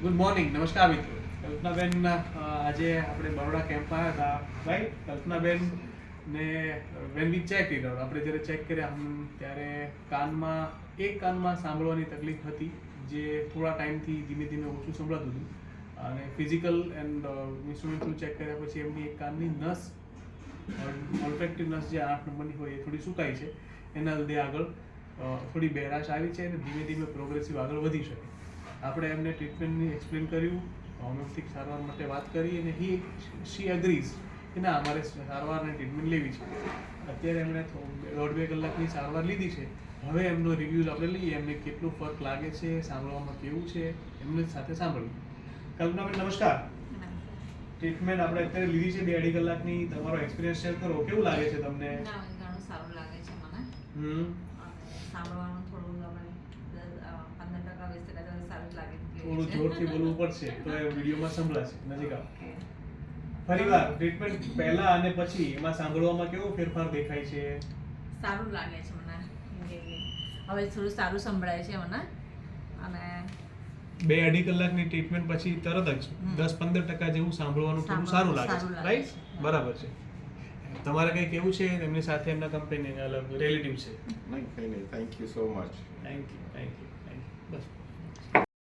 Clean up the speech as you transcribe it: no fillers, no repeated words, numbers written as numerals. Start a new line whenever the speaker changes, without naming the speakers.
Good morning, નમસ્કાર મિત્રો. કલ્પનાબેન આજે આપણે બરોડા કેમ્પમાં આવ્યા હતા, રાઈટ? કલ્પનાબેન ને when we check it out, આપણે જ્યારે ચેક કર્યા ત્યારે એક કાનમાં સાંભળવાની તકલીફ હતી, જે થોડા ટાઈમથી ધીમે ધીમે ઓછું સંભળાતું હતું. અને physical and instrument through check કર્યા પછી એમની એક કાનની નસ, ઓલ્ફેક્ટિવ નસ જે 8 નંબરની હોય એ થોડી સુકાઈ છે. એના લીધે આગળ થોડી બહેરાશ આવી છે અને ધીમે ધીમે પ્રોગ્રેસિવ આગળ વધી શકે. આપણે એમને ટ્રીટમેન્ટની એક્સપ્લેન કર્યું, હોમિયોપેથિક સારવાર માટે વાત કરી અને શી અગ્રીઝ કે ના અમારે સારવાર અને ટ્રીટમેન્ટ લેવી છે. અત્યારે એમણે 1.5-2 કલાકની સારવાર લીધી છે. હવે એમનો રિવ્યૂઝ આપણે લઈએ, એમને કેટલું ફરક લાગે છે, સાંભળવામાં કેવું છે, એમની સાથે સાંભળીએ. કલ્પનાબેન નમસ્કાર. ટ્રીટમેન્ટ આપણે અત્યારે લીધી છે 2-2.5 કલાકની, તમારો એક્સપિરિયન્સ શેર કરો, કેવું લાગે છે તમને?
ઘણું સારું લાગે છે મને. સાંભળવાનું થોડું ગમે, 15% સારું લાગે છે.
થોડું જોરથી બોલવું પડશે તો એ વિડીયોમાં સંભળાશે. નજીક આવો. ફરીવાર ટ્રીટમેન્ટ પહેલા અને પછી એમાં સાંભળવામાં કેવો ફેરફાર દેખાય છે?
સારું લાગે છે મને. હવે થોડું સારું સંભળાય છે મને. અને
2-2.5 કલાકની ટ્રીટમેન્ટ પછી તરત જ 10-15% જેવું સાંભળવાનું થોડું સારું લાગે છે, રાઈટ? બરાબર છે. તમારે કંઈ કેવું છે એમની સાથે? એમના કંપની રિલેટિવ છે?
નહીં, કંઈ નહીં. Thank you so much.
Thank you. Bus.